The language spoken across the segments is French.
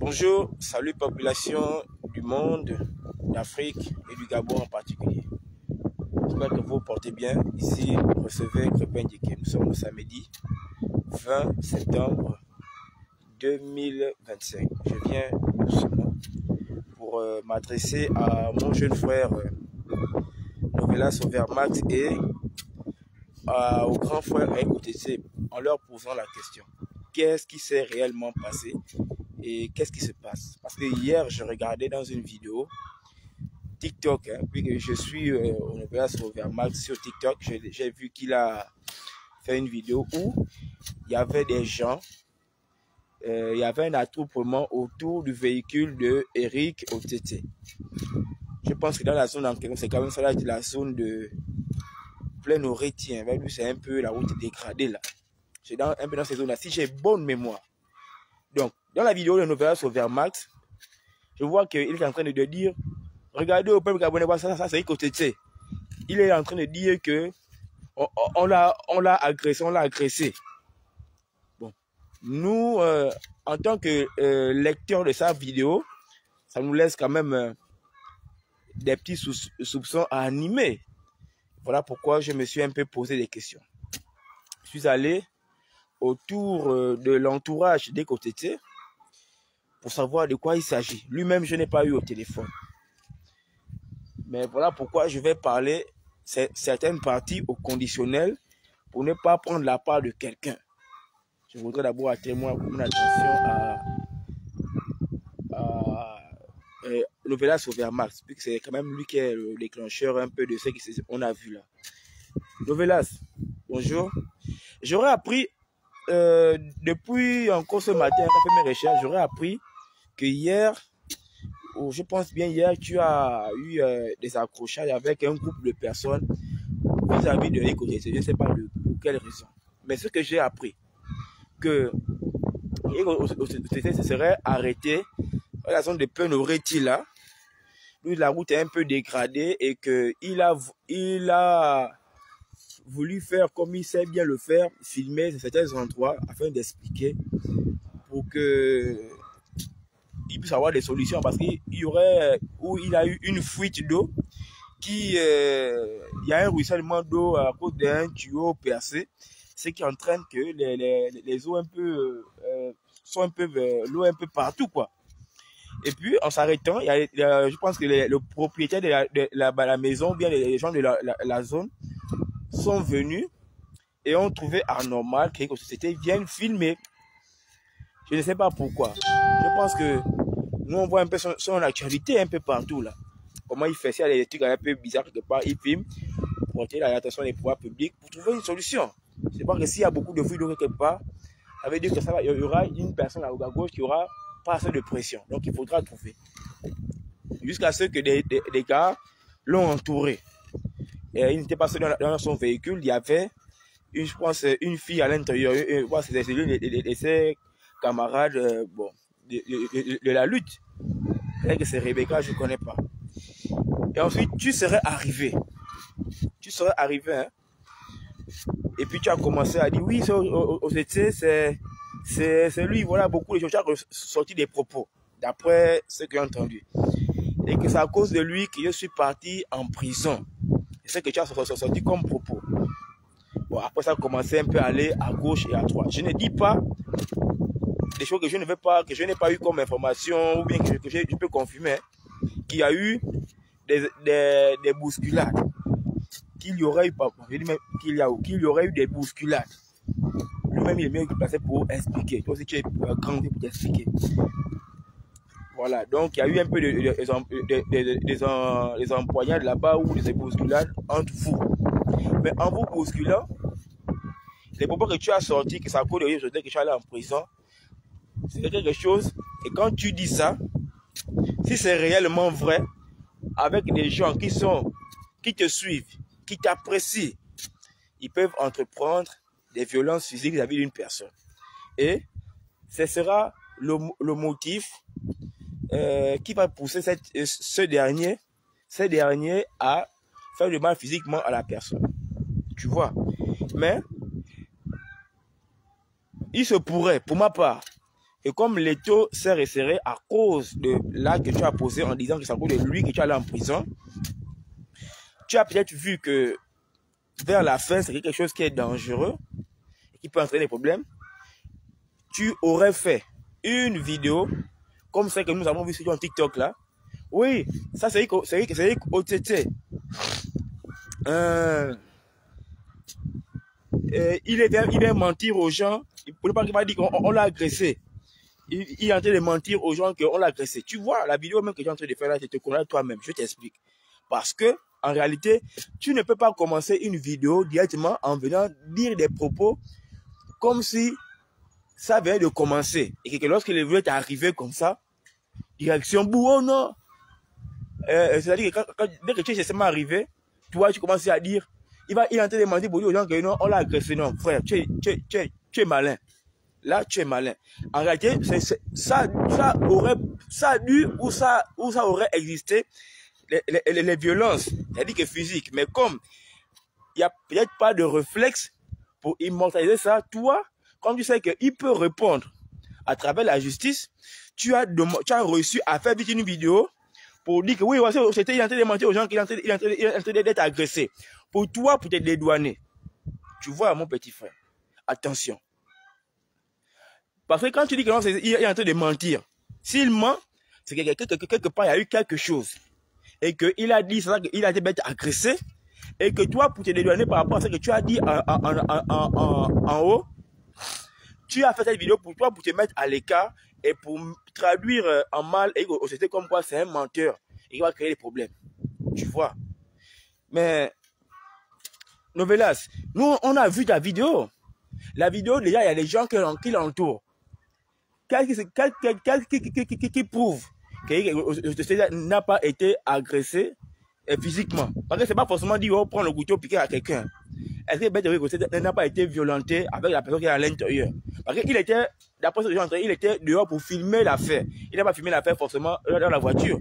Bonjour, salut population du monde, d'Afrique et du Gabon en particulier. J'espère que vous vous portez bien. Ici, recevez Crépin Diéké. Nous sommes le samedi 20 septembre 2025. Je viens doucement pour m'adresser à mon jeune frère Novelas Overmax et au grand frère EcoTC en leur posant la question. Qu'est-ce qui s'est réellement passé et qu'est-ce qui se passe? Parce que hier, je regardais dans une vidéo TikTok, puis je suis au Novelas Overmax sur TikTok, j'ai vu qu'il a fait une vidéo où il y avait des gens, il y avait un attroupement autour du véhicule de Eric OTT. Je pense que dans la zone en question, c'est quand même ça là, la zone de plein Orétien. C'est un peu la route dégradée là. C'est un peu dans ces zones-là, si j'ai bonne mémoire. Donc, dans la vidéo de Novelas Overmax, je vois qu'il est en train de dire, regardez au peuple gabonais, ça c'est OTT. Il est en train de dire que on l'a agressé, Bon, nous, en tant que lecteurs de sa vidéo, ça nous laisse quand même des petits soupçons à animer. Voilà pourquoi je me suis un peu posé des questions. Je suis allé autour de l'entourage des OTT pour savoir de quoi il s'agit. Lui-même, je n'ai pas eu au téléphone. Mais voilà pourquoi je vais parler certaines parties au conditionnel pour ne pas prendre la part de quelqu'un. Je voudrais d'abord attirer mon attention à Novelas Overmax, puisque c'est quand même lui qui est le déclencheur un peu de ce qu'on a vu là. Novelas, bonjour. J'aurais appris, depuis encore ce matin, quand j'ai fait mes recherches, j'aurais appris que hier, je pense bien hier, tu as eu des accrochages avec un groupe de personnes vis-à-vis de l'économie. Je ne sais pas pour quelle raison. Mais ce que j'ai appris, que ce serait arrêté dans la zone de Penoreti là, où la route est un peu dégradée et qu'il a voulu faire comme il sait bien le faire, filmer certains endroits afin d'expliquer pour que il puisse avoir des solutions, parce qu'il y aurait où il a eu une fuite d'eau il y a un ruissellement d'eau à cause d'un tuyau percé, ce qui entraîne que les eaux un peu sont un peu l'eau un peu partout quoi. Et puis en s'arrêtant, je pense que le propriétaire de la maison, bien les gens de la zone sont venus et ont trouvé anormal que la société vienne filmer. Je ne sais pas pourquoi. Je pense que nous on voit un peu son actualité un peu partout là. Comment il fait ça, il y a des trucs un peu bizarres quelque part, il filme pour attirer l'attention des pouvoirs publics pour trouver une solution. Je pense que s'il y a beaucoup de vues de quelque part, ça veut dire que il y aura une personne à gauche qui aura pas assez de pression. Donc il faudra trouver. Jusqu'à ce que des gars l'ont entouré. Et il n'était pas seul dans son véhicule, il y avait je pense une fille à l'intérieur, c'est l'une de ses camarades de la lutte. C'est Rebecca, je ne connais pas. Et ensuite, tu serais arrivé. Hein? Et puis tu as commencé à dire, oui, c'est lui, voilà, beaucoup de gens, tu as sorti des propos, d'après ce que j'ai entendu. Et que c'est à cause de lui que je suis parti en prison. Et c'est ce que tu as sorti comme propos. Bon, après ça a commencé un peu à aller à gauche et à droite. Je ne dis pas des choses que je ne veux pas, que je n'ai pas eu comme information, ou bien que je peux confirmer, hein, qu'il y a eu des bousculades, qu'il y aurait eu des bousculades. Lui-même, il est mieux placé pour expliquer. Toi aussi, tu es grand pour t'expliquer. Voilà, donc il y a eu un peu des empoignades là-bas ou des bousculades entre vous. Mais en vous bousculant, les propos que tu as sortis, que ça coûte de rire, que tu es allé en prison, c'est quelque chose. Et quand tu dis ça, si c'est réellement vrai, avec des gens qui te suivent, qui t'apprécient, ils peuvent entreprendre des violences physiques vis-à-vis d'une personne. Et ce sera le motif qui va pousser ce dernier à faire du mal physiquement à la personne. Tu vois. Mais il se pourrait, pour ma part, Et comme l'étau s'est resserré à cause de l'acte que tu as posé en disant que c'est à cause de lui que tu es allé en prison, tu as peut-être vu que vers la fin, c'est quelque chose qui est dangereux et qui peut entraîner des problèmes. Tu aurais fait une vidéo comme celle que nous avons vue sur TikTok là. Oui, ça c'est OTT. Il vient mentir aux gens. Pour ne pas qu'il va dire qu'on l'a agressé. Il est en train de mentir aux gens qu'on l'a agressé. Tu vois, la vidéo même que tu es en train de faire là, tu te connais toi-même. Je t'explique. Parce que, en réalité, tu ne peux pas commencer une vidéo directement en venant dire des propos comme si ça venait de commencer. Et que lorsque les vidéos est arrivé comme ça, direction bourreau, non. C'est-à-dire que dès que tu es justement arrivé, toi, tu commences à dire, il est en train de mentir pour dire aux gens que non, on l'a agressé. Non, frère, tu es malin. Là, tu es malin. En réalité, ça a dû ou ça aurait existé les violences, c'est-à-dire que physique. Mais comme il n'y a peut-être pas de réflexe pour immortaliser ça, toi, comme tu sais qu'il peut répondre à travers la justice, tu as reçu à faire vite une vidéo pour dire que oui, c'était en train de mentir aux gens qu'il est en train d'être agressé. Pour toi, pour te dédouaner. Tu vois, mon petit frère, attention. Parce que quand tu dis que non, il est en train de mentir, s'il ment, c'est que quelque part, il y a eu quelque chose. Et qu'il a dit qu'il a été agressé. Et que toi, pour te dédouaner par rapport à ce que tu as dit en haut, tu as fait cette vidéo pour toi, pour te mettre à l'écart et pour traduire en mal et c'était comme quoi c'est un menteur. Il va créer des problèmes. Tu vois. Mais, Novelas, nous, on a vu ta vidéo. La vidéo, déjà, il y a des gens qui l'entourent. Qui prouve que n'a pas été agressé physiquement. Parce que c'est pas forcément dit, oh, prendre le couteau, piquer à quelqu'un. Est-ce que n'a pas été violenté avec la personne qui est à l'intérieur? Parce qu'il était, d'après ce que j'ai entendu, il était dehors pour filmer l'affaire. Il n'a pas filmé l'affaire forcément dans la voiture.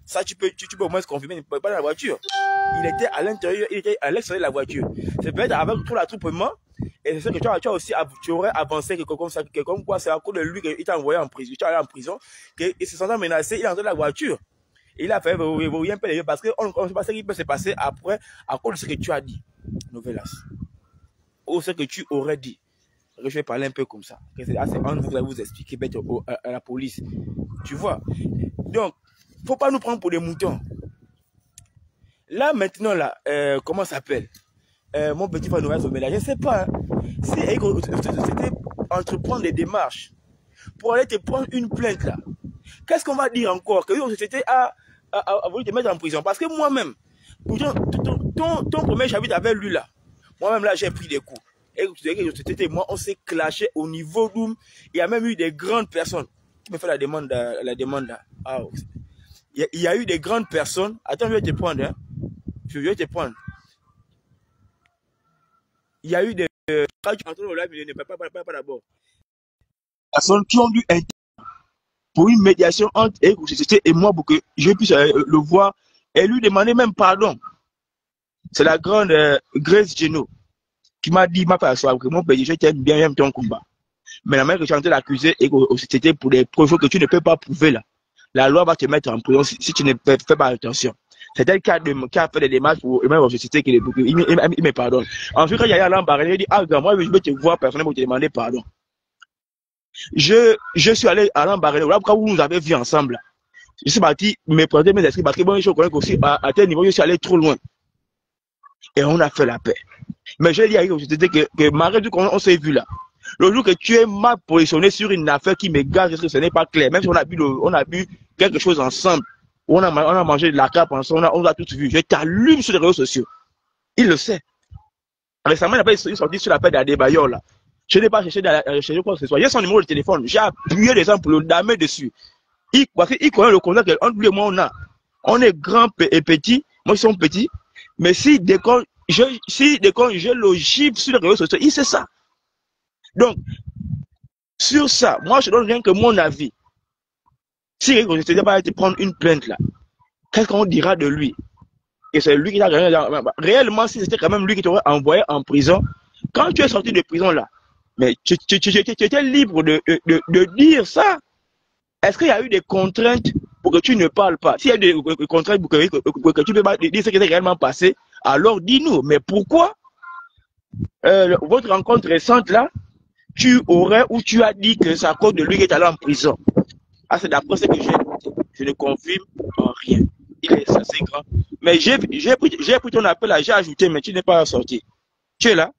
Ça, tu peux au moins se confirmer, il n'est pas dans la voiture. Il était à l'intérieur, il était à l'extérieur de la voiture. C'est peut-être avec tout l'attroupement. Et c'est ce que tu aurais avancé comme quoi c'est à cause de lui qu'il t'a envoyé en prison. Tu es allé en prison, qu'il se sentait menacé, il est entré dans la voiture. Et il a fait rien payer parce qu'on ne sait pas ce qui peut se passer après à cause de ce que tu as dit, Novelas. Ou ce que tu aurais dit. Je vais parler un peu comme ça. C'est entre vous, vous expliquer à la police. Tu vois. Donc, il ne faut pas nous prendre pour des moutons. Là, maintenant, là, comment ça s'appelle? Mon petit frère Novelas, je ne sais pas. Si c'était entreprendre des démarches pour aller te prendre une plainte là, qu'est-ce qu'on va dire encore? Que c'était à voulu te mettre en prison. Parce que moi-même, ton premier chapitre avec lui là, moi-même là, j'ai pris des coups. Et moi, on s'est clashé au niveau d'où il y a même eu des grandes personnes qui me font la demande là. Ah, il y a eu des grandes personnes. Attends, je vais te prendre. Hein. Je vais te prendre. Il y a eu des quand tu entres au live, il ne peut pas d'abord. Personnes qui ont dû être pour une médiation entre société et moi pour que je puisse le voir et lui demander même pardon. C'est la grande Grace Geno qui m'a dit, m'a fait asseoir que mon pays, je t'aime bien, j'aime ton combat. Mais la manière que tu es en train d'accuser et c'était pour des preuves que tu ne peux pas prouver là. La loi va te mettre en prison si tu ne fais pas attention. C'est elle qui a fait des démarches pour même aux sociétés qui il me pardonne. Ensuite, quand il y a Alain Barré, il dit, ah, moi, je veux te voir personnellement pour te demander pardon. Je suis allé à Alain Barré, là, quand vous nous avez vu ensemble, je suis parti me prendre mes esprits parce que bon, je connais aussi à tel niveau, je suis allé trop loin. Et on a fait la paix. Mais je dis à aux sociétés que malgré tout, on s'est vu là. Le jour que tu es mal positionné sur une affaire qui me gage, parce que ce n'est pas clair, même si on a bu quelque chose ensemble, on a mangé de la cape ensemble, on a tout vu. Je t'allume sur les réseaux sociaux. Il le sait. Récemment, il a pas sorti sur la paix d'Adebayor là. Je n'ai pas cherché quoi que ce soit. J'ai son numéro de téléphone. J'ai appuyé les gens pour le damer dessus. Parce qu'il connaît le contact qu'entre lui et moi on a. On est grand et petit. Moi, ils sont petits. Mais si déconne, je le gifle sur les réseaux sociaux. Il sait ça. Donc, sur ça, moi, je donne rien que mon avis. Si on ne s'était pas été prendre une plainte là, qu'est-ce qu'on dira de lui? Et c'est lui qui a gagné. Réellement, si c'était quand même lui qui t'aurait envoyé en prison, quand tu es sorti de prison là, Mais tu étais libre de dire ça. Est-ce qu'il y a eu des contraintes pour que tu ne parles pas? S'il y a des contraintes pour que tu ne peux pas dire ce qui s'est réellement passé, alors dis-nous. Mais pourquoi votre rencontre récente là, tu aurais ou tu as dit que c'est à cause de lui qui est allé en prison? Ah, c'est d'après ce que j'ai écouté. Je ne confirme en rien. Il est assez grand. Mais j'ai pris ton appel là, j'ai ajouté, mais tu n'es pas sorti. Tu es là?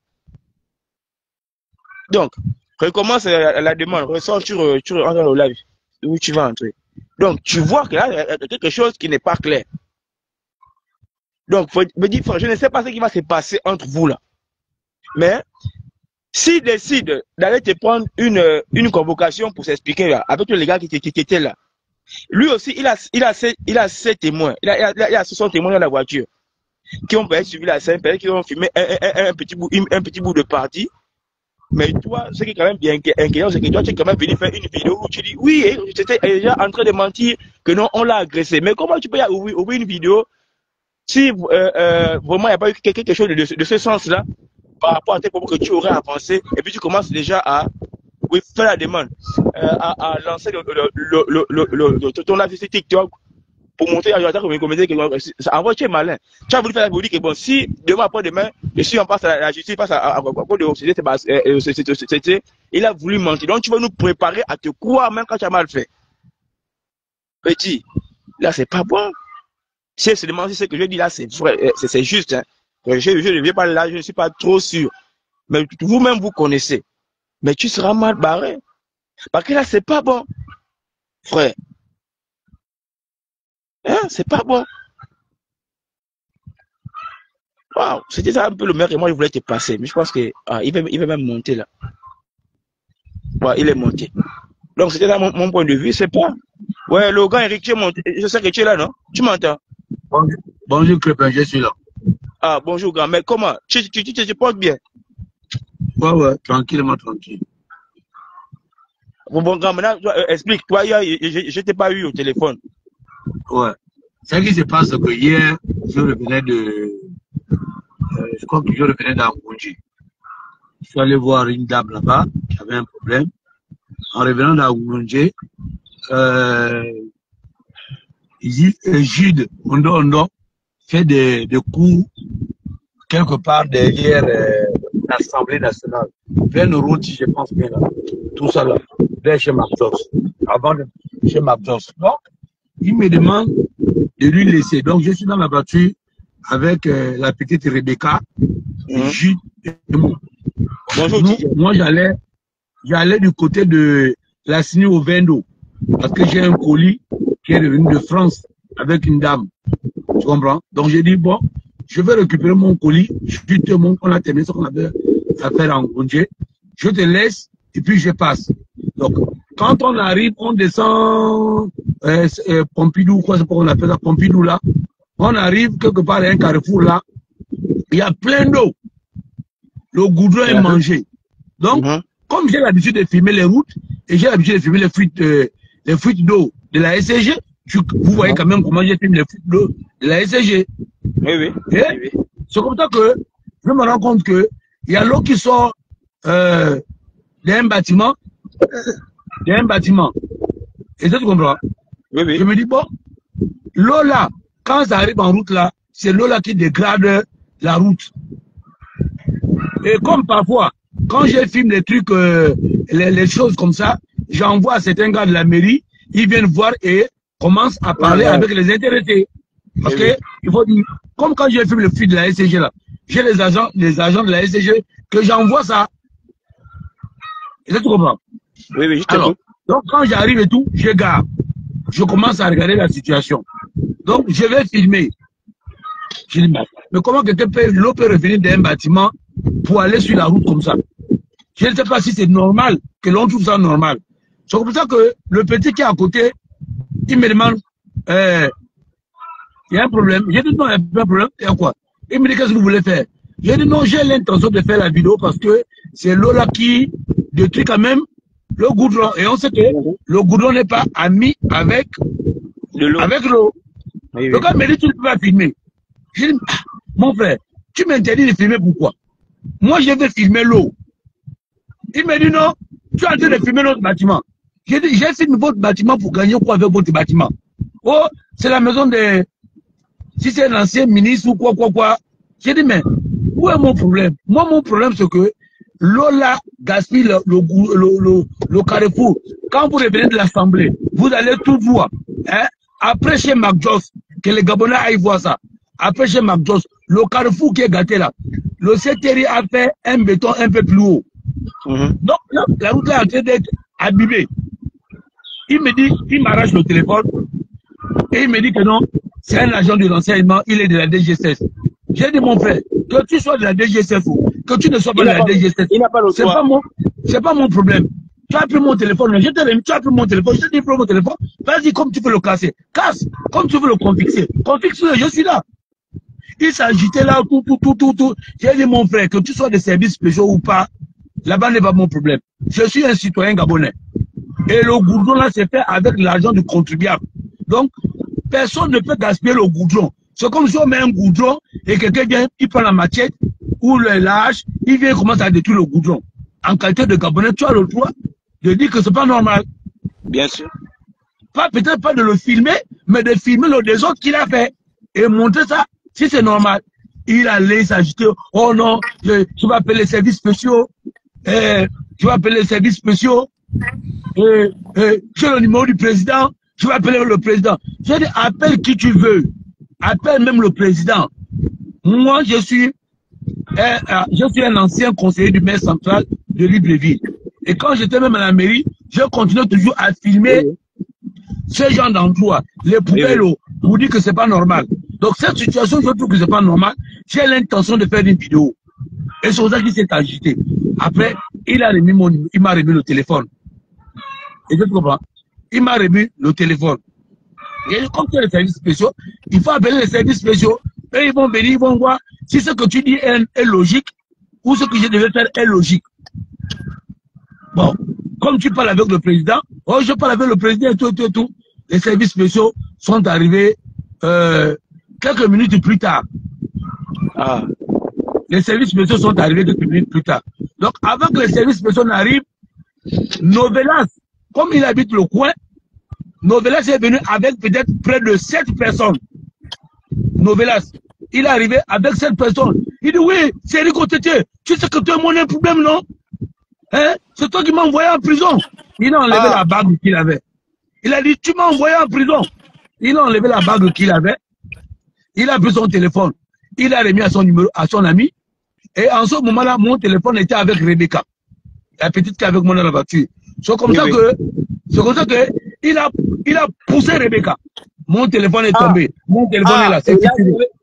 Donc, recommence la demande, ressors, tu rentres dans le live où tu vas entrer. Donc, tu vois que là, il y a quelque chose qui n'est pas clair. Donc, me dire, je ne sais pas ce qui va se passer entre vous là. Mais, s'il décide d'aller te prendre une convocation pour s'expliquer avec les gars qui étaient là, lui aussi, il a ses témoins. Il a son témoin dans la voiture qui ont peut-être suivi la scène, peut-être qui ont filmé un petit bout de partie. Mais toi, ce qui est quand même bien inquiétant, c'est que toi, tu es quand même venu faire une vidéo où tu dis, oui, tu étais déjà en train de mentir que non, on l'a agressé. Mais comment tu peux ouvrir une vidéo si vraiment il n'y a pas eu quelque chose de ce sens-là par rapport à tes propos que tu aurais avancé et puis tu commences déjà à faire la demande, à lancer ton live sur TikTok pour montrer à la communauté que en vrai, tu es malin. Tu as voulu faire la vidéo que bon, si demain après-demain, je suis en passe à la justice, passe à de société, il a voulu mentir. Donc tu vas nous préparer à te croire même quand tu as mal fait. Petit, là c'est pas bon. Si c'est demandé ce que je dis là, c'est vrai, c'est juste. Hein. Je ne viens pas là, je ne suis pas trop sûr. Mais vous-même vous connaissez. Mais tu seras mal barré. Parce que là, c'est pas bon. Frère. Hein, c'est pas bon. Waouh, c'était ça un peu le maire et moi je voulais te passer. Mais je pense que il va même monter là. Ouais, il est monté. Donc c'était là mon point de vue, c'est pas. Ouais, Logan, Eric, tu es monté. Je sais que tu es là, non? Tu m'entends? Bonjour, Crépin, je suis là. Ah, bonjour, grand. Mais comment? Tu te portes bien? Ouais, tranquillement, tranquille. Bon, grand, maintenant, explique. Toi, hier, je t'ai pas eu au téléphone. Ouais. Ce qui se passe, c'est que hier, je revenais je crois que je revenais d'Angoundji. Je suis allé voir une dame là-bas qui avait un problème. En revenant d'Angoundji, Jude Ondo fait des coups quelque part derrière l'Assemblée nationale. Plein de route, je pense bien là. Tout ça là, vers chez Mapdos. Avant de chez Mapdos. Donc, il me demande de lui laisser. Donc, je suis dans la voiture avec la petite Rebecca, Jude et moi. Moi, j'allais du côté de la Signe au Vendo. Parce que j'ai un colis qui est revenu de France avec une dame. Tu comprends? Donc, j'ai dit, bon, je vais récupérer mon colis. Justement, on a terminé ce qu'on avait à faire en congé. Je te laisse et puis je passe. Donc, quand on arrive, on descend Pompidou, quoi c'est qu'on appelle ça, Pompidou là. On arrive quelque part à un carrefour là. Il y a plein d'eau. Le goudron est mangé. Donc, comme j'ai l'habitude de filmer les routes et j'ai l'habitude de filmer les fuites d'eau de la SCG, vous voyez quand même comment j'ai filmé les fuites d'eau de la SCG. Oui. C'est comme ça que je me rends compte que il y a l'eau qui sort d'un bâtiment. Et ça, tu comprends? Oui. Je me dis, bon, l'eau là, quand ça arrive en route là, c'est l'eau là qui dégrade la route. Et comme parfois, quand je filme les trucs, les choses comme ça, j'envoie à certains gars de la mairie, ils viennent voir et commencent à parler avec les intéressés. Parce que, il faut dire, comme quand je filme le flux de la SCG là, j'ai les agents de la SCG que j'envoie ça. Et ça, tu comprends? Oui, alors, donc quand j'arrive et tout, je garde. Je commence à regarder la situation. Donc, je vais filmer. Je dis, mais comment l'eau peut revenir d'un bâtiment pour aller sur la route comme ça? Je ne sais pas si c'est normal, que l'on trouve ça normal. C'est pour ça que le petit qui est à côté, il me demande, il y a un problème. J'ai dit non, il n'y a pas de problème. Il y a quoi? Il me dit, qu'est-ce que vous voulez faire? J'ai dit non, j'ai l'intention de faire la vidéo parce que c'est l'eau là qui détruit quand même le goudron. Et on sait que le goudron n'est pas ami avec l'eau. Oui. Le gars me dit, tu ne peux pas filmer. J'ai dit, mon frère, tu m'interdis de filmer pourquoi? Moi, je vais filmer l'eau. Il me dit non, tu es en train de filmer notre bâtiment. J'ai dit, j'ai filmé votre bâtiment pour gagner quoi avec votre bâtiment? Oh, c'est la maison de... Si c'est un ancien ministre ou quoi. J'ai dit, mais où est mon problème? Moi, mon problème, c'est que Lola gaspille le carrefour. Quand vous revenez de l'Assemblée, vous allez tout voir. Hein? Après chez McJoss, que les Gabonais aillent voir ça. Après chez McJoss, le carrefour qui est gâté là, le CTRI a fait un béton un peu plus haut. Donc là, la route là est en train d'être abîmée. Il me dit, il m'arrache le téléphone et il me dit que non, c'est un agent de renseignement, il est de la DGSS. J'ai dit, mon frère, que tu sois de la DGSS ou que tu ne sois pas de la DGSS, c'est pas mon problème. Tu as pris mon téléphone, tu as pris mon téléphone, je t'ai dit, prends mon téléphone, vas-y comme tu veux le casser. Casse, comme tu veux le confixer. Confixe-le, je suis là. Il s'agitait là, tout. J'ai dit, mon frère, que tu sois des services spéciaux ou pas, là-bas n'est pas mon problème. Je suis un citoyen gabonais. Et le goudron là, c'est fait avec l'argent du contribuable. Donc, personne ne peut gaspiller le goudron. C'est comme si on met un goudron et quelqu'un vient, il prend la machette ou le lâche, il vient et commence à détruire le goudron. En qualité de Gabonais, tu as le droit de dire que c'est pas normal. Bien sûr. Peut-être pas de le filmer, mais de filmer le désordre qu'il a fait et montrer ça, si c'est normal. Il allait s'agiter, oh non, je vais appeler les services spéciaux, je vais appeler les services spéciaux, j'ai le numéro du président, je vais appeler le président. Je dis, appelle qui tu veux, appelle même le président. Moi, je suis un ancien conseiller du maire central de Libreville. Et quand j'étais même à la mairie, je continuais toujours à filmer ce genre d'emploi, les poubelles pour dire que c'est pas normal. Donc cette situation, je trouve que c'est pas normal. J'ai l'intention de faire une vidéo. Et c'est pour ça qu'il s'est agité. Après, il m'a remis le téléphone. Et je comprends. Il m'a remis le téléphone. Et comme tu as les services spéciaux, il faut appeler les services spéciaux. Et ils vont venir, ils vont voir si ce que tu dis est logique ou ce que je devais faire est logique. Bon, comme tu parles avec le président, oh, je parle avec le président et tout. Les services spéciaux sont arrivés quelques minutes plus tard. Ah. Les services spéciaux sont arrivés quelques minutes plus tard. Donc, avant que les services spéciaux n'arrivent, Novelas, comme il habite le coin, Novelas est venu avec peut-être près de 7 personnes. Novelas, il est arrivé avec 7 personnes. Il dit, oui, c'est Rico Tété, tu sais que tu as mon problème, non? Hein? C'est toi qui m'as envoyé en prison. Il a enlevé la bague qu'il avait. Il a dit, tu m'as envoyé en prison. Il a enlevé la bague qu'il avait. Il a pris son téléphone. Il a remis à son numéro, à son ami. Et en ce moment-là, mon téléphone était avec Rebecca. La petite qui est avec moi dans la voiture. C'est comme ça que il a poussé Rebecca. Mon téléphone est tombé. Mon téléphone est là.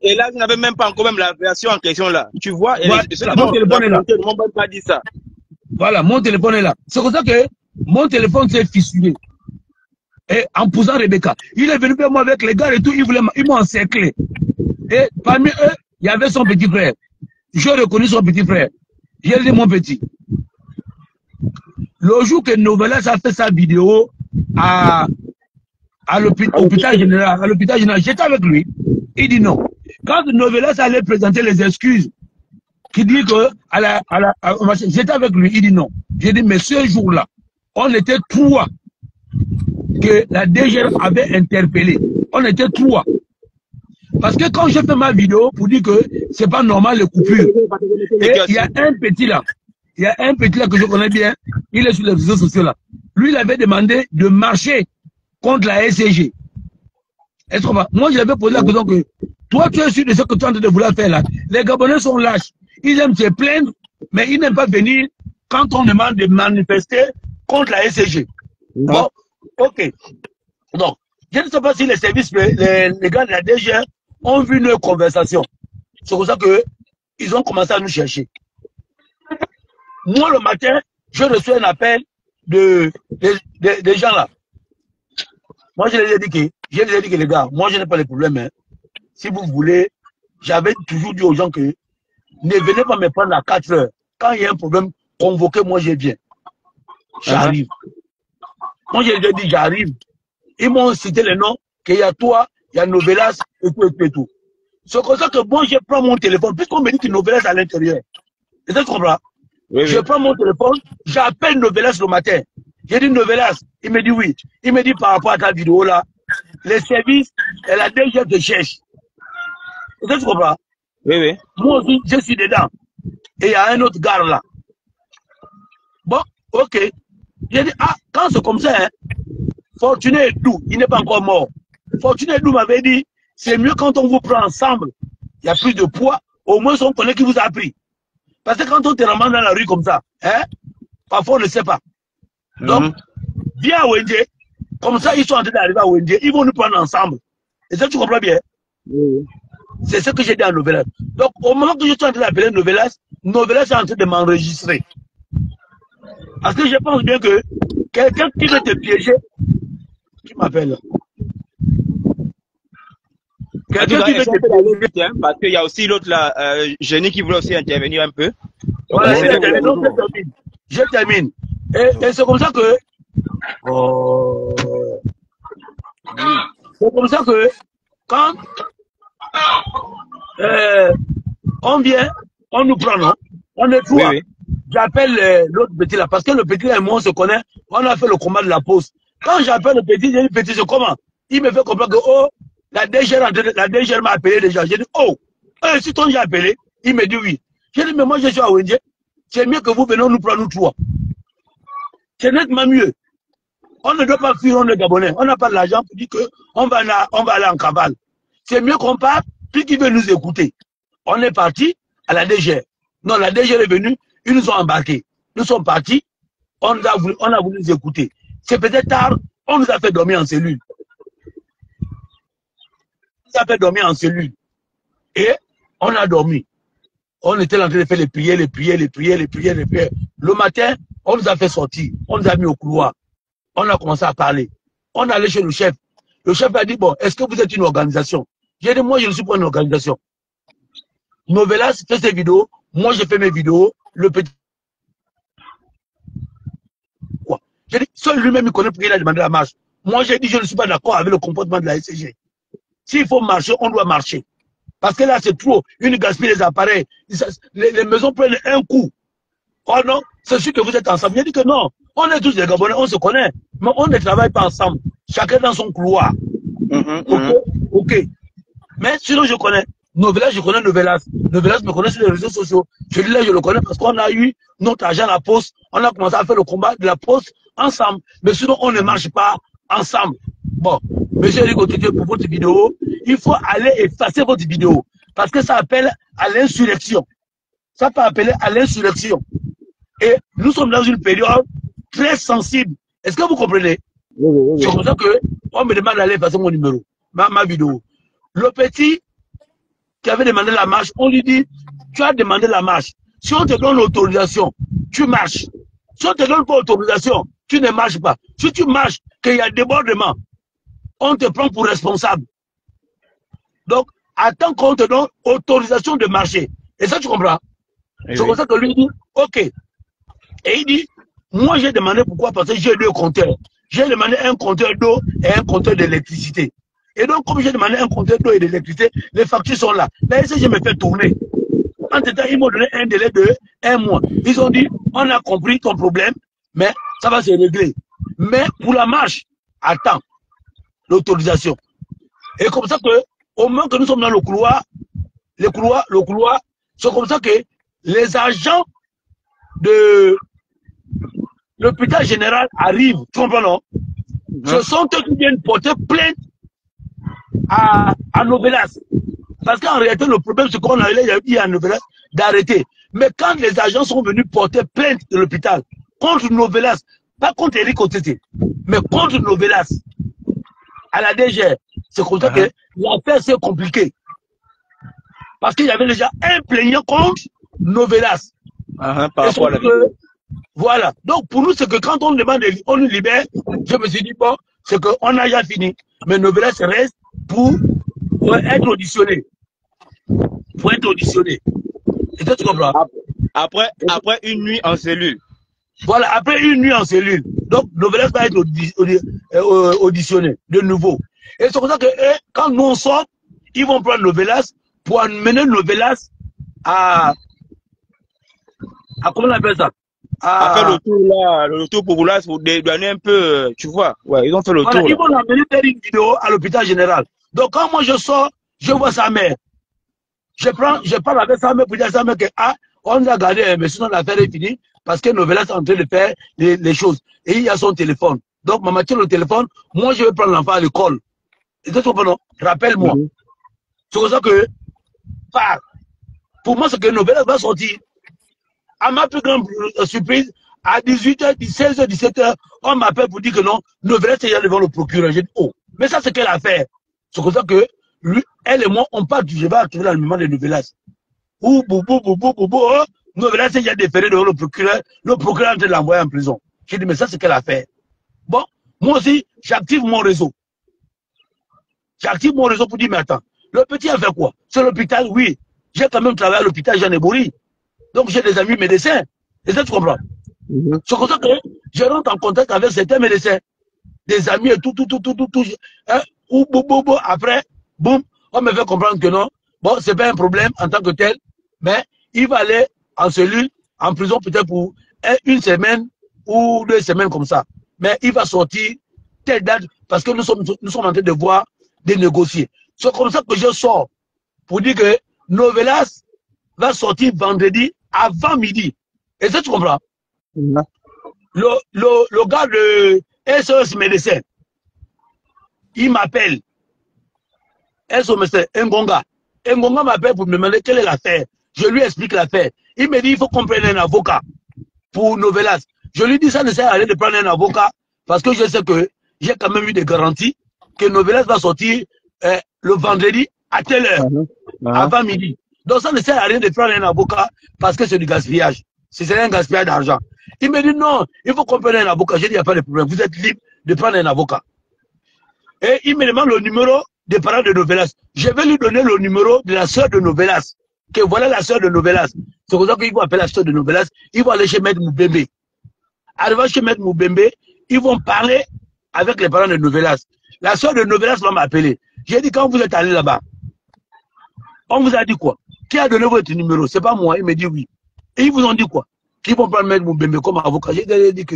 Et là, vous n'avez même pas encore même la version en question là. Tu vois, voilà, mon téléphone est là. On ne peut pas dire ça. Voilà, mon téléphone est là. C'est comme ça que mon téléphone s'est fissuré. Et en poussant Rebecca, il est venu vers moi avec les gars et tout, ils m'ont encerclé. Et parmi eux, il y avait son petit frère. J'ai reconnu son petit frère. J'ai dit mon petit. Le jour que Novelas a fait sa vidéo à l'hôpital général, j'étais avec lui. Il dit non. Quand Novelas allait présenter les excuses, qui dit que j'étais avec lui, il dit non. J'ai dit, mais ce jour-là, on était 3 que la DGR avait interpellé. On était 3. Parce que quand j'ai fait ma vidéo pour dire que c'est pas normal les coupures, et il y a un petit là que je connais bien, il est sur les réseaux sociaux là. Lui, il avait demandé de marcher contre la SCG. Est-ce qu'on va? Moi, je lui avais posé la question que toi, tu es sûr de ce que tu es en train de vouloir faire là. Les Gabonais sont lâches. Ils aiment se plaindre, mais ils n'aiment pas venir quand on demande de manifester contre la SCG. Bon, ok. Donc, je ne sais pas si les services, les gars de la DGR ont vu nos conversations. C'est pour ça qu'ils ont commencé à nous chercher. Moi, le matin, je reçois un appel des gens là. Moi, je les ai dit que les gars, moi, je n'ai pas de problème. Hein. Si vous voulez, j'avais toujours dit aux gens que ne venez pas me prendre à 4 heures. Quand il y a un problème, convoquez-moi, je viens. J'arrive. Moi, je les ai dit, j'arrive. Ils m'ont cité les noms, qu'il y a toi, il y a Novelas, et tout. C'est comme ça que moi, je prends mon téléphone, puisqu'on me dit que Novelas est à l'intérieur. Et ça, tu comprends? Oui, je oui. prends mon téléphone, j'appelle Novelas le matin. J'ai dit Novelas, il me dit oui. Il me dit par rapport à ta vidéo là, les services et la DG te cherche. Est-ce que tu comprends? Oui, oui. Moi aussi, je suis dedans. Et il y a un autre gars là. Bon, ok. J'ai dit, ah, quand c'est comme ça, hein, Fortuné Edou, il n'est pas encore mort. Fortuné Edou m'avait dit, c'est mieux quand on vous prend ensemble, il y a plus de poids, au moins on connaît qui vous a pris. Parce que quand on te ramène dans la rue comme ça, hein, parfois on ne sait pas. Donc, viens à Wendé, comme ça ils sont en train d'arriver à Wendé, ils vont nous prendre ensemble. Et ça, tu comprends bien? Oui. C'est ce que j'ai dit à Novelas. Donc, au moment que je suis en train d'appeler Novelas, Novelas est en train de m'enregistrer. Parce que je pense bien que quelqu'un qui veut te piéger, qui m'appelle? Quelqu'un qui veut te piéger. Vite, hein, parce qu'il y a aussi l'autre là, Jenny qui voulait aussi intervenir un peu. Voilà, je termine. Et c'est comme ça que. Oh. C'est comme ça que quand on vient, on nous prend, non? On est trois. Oui, oui. J'appelle l'autre petit là, parce que le petit là et moi on se connaît, on a fait le combat de la pause. Quand j'appelle le petit, j'ai dit petit, c'est comment? Il me fait comprendre que oh, la DG m'a appelé déjà. J'ai dit oh, si ton j'ai appelé, il me dit oui. J'ai dit mais moi je suis à Wendé, c'est mieux que vous venez nous prendre nous trois. C'est nettement mieux. On ne doit pas fuir, on est Gabonais. On n'a pas de l'argent pour dire qu'on va aller en cavale. C'est mieux qu'on parte, puis qu'ils veulent nous écouter. On est parti à la DG. Non, la DG est venue, ils nous ont embarqués. Nous sommes partis, on a voulu nous écouter. C'est peut-être tard, on nous a fait dormir en cellule. On nous a fait dormir en cellule. Et on a dormi. On était en train de faire les prières. Le matin, on nous a fait sortir. On nous a mis au couloir. On a commencé à parler. On est allé chez le chef. Le chef a dit, bon, est-ce que vous êtes une organisation? J'ai dit, moi, je ne suis pas une organisation. Novelas fait ses vidéos. Moi, j'ai fait mes vidéos. Le petit... Quoi? J'ai dit, seul lui-même, il connaît pourquoi il a demandé la marche. Moi, j'ai dit, je ne suis pas d'accord avec le comportement de la SCG. S'il faut marcher, on doit marcher. Parce que là, c'est trop. Une gaspille les appareils. Les maisons prennent un coup. Oh non, c'est sûr que vous êtes ensemble. J'ai dit que non. On est tous des Gabonais, on se connaît. Mais on ne travaille pas ensemble. Chacun dans son couloir. Ok. Mais sinon, je connais. Novelas, je connais Novelas. Novelas me connaît sur les réseaux sociaux. Je dis là, je le connais parce qu'on a eu notre agent à la poste. On a commencé à faire le combat de la poste ensemble. Mais sinon, on ne marche pas ensemble. Bon, monsieur Eric Otete, pour votre vidéo, il faut aller effacer votre vidéo. Parce que ça appelle à l'insurrection. Ça peut appeler à l'insurrection. Et nous sommes dans une période très sensible. Est-ce que vous comprenez? Oui. C'est comme ça qu'on me demande d'aller effacer mon numéro, ma vidéo. Le petit qui avait demandé la marche, on lui dit, tu as demandé la marche. Si on te donne l'autorisation, tu marches. Si on ne te donne pas l'autorisation, tu ne marches pas. Si tu marches, qu'il y a débordement, on te prend pour responsable. Donc, attends qu'on te donne autorisation de marcher. Et ça, tu comprends? C'est comme ça que lui dit, ok. Et il dit, moi j'ai demandé pourquoi, parce que j'ai deux compteurs. J'ai demandé un compteur d'eau et un compteur d'électricité. Et donc, comme j'ai demandé un compteur d'eau et d'électricité, les factures sont là. Là, je me fais tourner. Entre-temps, ils m'ont donné un délai de 1 mois. Ils ont dit, on a compris ton problème, mais ça va se régler. Mais pour la marche, attends l'autorisation. Et comme ça que, au moment que nous sommes dans le couloir, c'est comme ça que les agents de l'hôpital général arrivent, tu comprends, non? Ce sont eux qui viennent porter plainte à Novelas. Parce qu'en réalité, le problème, c'est qu'on a dit à Novelas d'arrêter. Mais quand les agents sont venus porter plainte de l'hôpital contre Novelas, pas contre Eric Otete, mais contre Novelas, à la DG, c'est comme ça que l'affaire s'est compliquée. Parce qu'il y avait déjà un plaignant contre Novelas. Voilà. Donc, pour nous, c'est que quand on demande, on nous libère, je me suis dit, bon, c'est qu'on a déjà fini. Mais Novelas reste pour être auditionné. Pour être auditionné. Et ça, tu comprends? Après une nuit en cellule. Voilà, après une nuit en cellule. Donc, Novelas va être auditionné de nouveau. Et c'est comme ça que quand nous on sort, ils vont prendre Novelas pour amener Novelas à Ah, comment on appelle ça? A fait Ah, le tour là, le tour pour là, pour donner un peu, tu vois. Ouais, ils ont fait le voilà, tour ils là. vont l'amener faire une vidéo à l'hôpital général. Donc, quand moi je sors, je vois sa mère. Je parle avec sa mère pour dire à sa mère que, ah, on a gardé, mais sinon l'affaire est finie parce que Novella est en train de faire les choses. Et il y a son téléphone. Donc, maman tient le téléphone. Moi, je vais prendre l'enfant à l'école. Et c'est tout, non? Rappelle-moi. Mhm. C'est pour ça que, par, pour moi, c'est que Novella va sortir. À ma plus grande surprise, à 18h, 16h, 17h, on m'appelle pour dire que non, Novella est déjà devant le procureur. J'ai dit, oh, mais ça, c'est quelle affaire? C'est comme ça que, lui, elle et moi, on part, je vais trouver l'allemand de Novelas. Ou, oh, Novelas est déjà déféré devant le procureur est en train de l'envoyer en prison. J'ai dit, mais ça, c'est quelle affaire? Bon, moi aussi, j'active mon réseau. J'active mon réseau pour dire, mais attends, le petit a fait quoi? C'est l'hôpital, oui. J'ai quand même travaillé à l'hôpital Jean Ebouri. Donc, j'ai des amis médecins. Et ça, tu comprends? Mhm. C'est comme ça que je rentre en contact avec certains médecins, des amis et tout. Hein, ou, après, boum, on me fait comprendre que non, bon, c'est pas un problème en tant que tel, mais il va aller en cellule, en prison peut-être pour une semaine ou 2 semaines comme ça. Mais il va sortir telle date parce que nous sommes en train de voir, de négocier. C'est comme ça que je sors pour dire que Novelas va sortir vendredi avant midi. Et ça, tu comprends? Mhm. Le gars de SOS médecin, il m'appelle. SOS médecin, Ngonga. Ngonga m'appelle pour me demander quelle est l'affaire. Je lui explique l'affaire. Il me dit il faut qu'on prenne un avocat pour Novelas. Je lui dis ça ne sert à rien de prendre un avocat parce que je sais que j'ai quand même eu des garanties que Novelas va sortir le vendredi à telle heure, Mhm. Mhm. avant midi. Donc ça ne sert à rien de prendre un avocat parce que c'est du gaspillage. C'est un gaspillage d'argent. Il me dit non, il faut qu'on prenne un avocat. J'ai dit il n'y a pas de problème. Vous êtes libre de prendre un avocat. Et il me demande le numéro des parents de Novelas. Je vais lui donner le numéro de la sœur de Novelas. Que voilà la sœur de Novelas. C'est pour ça qu'ils vont appeler la sœur de Novelas. Ils vont aller chez Maître Moubembe. Arrivant chez Maître Moubembe, ils vont parler avec les parents de Novelas. La sœur de Novelas va m'appeler. J'ai dit quand vous êtes allé là-bas, on vous a dit quoi? Qui a donné votre numéro? C'est pas moi. Il me dit oui. Et ils vous ont dit quoi? Qu'ils vont prendre Maître Moubembe comme avocat. J'ai dit que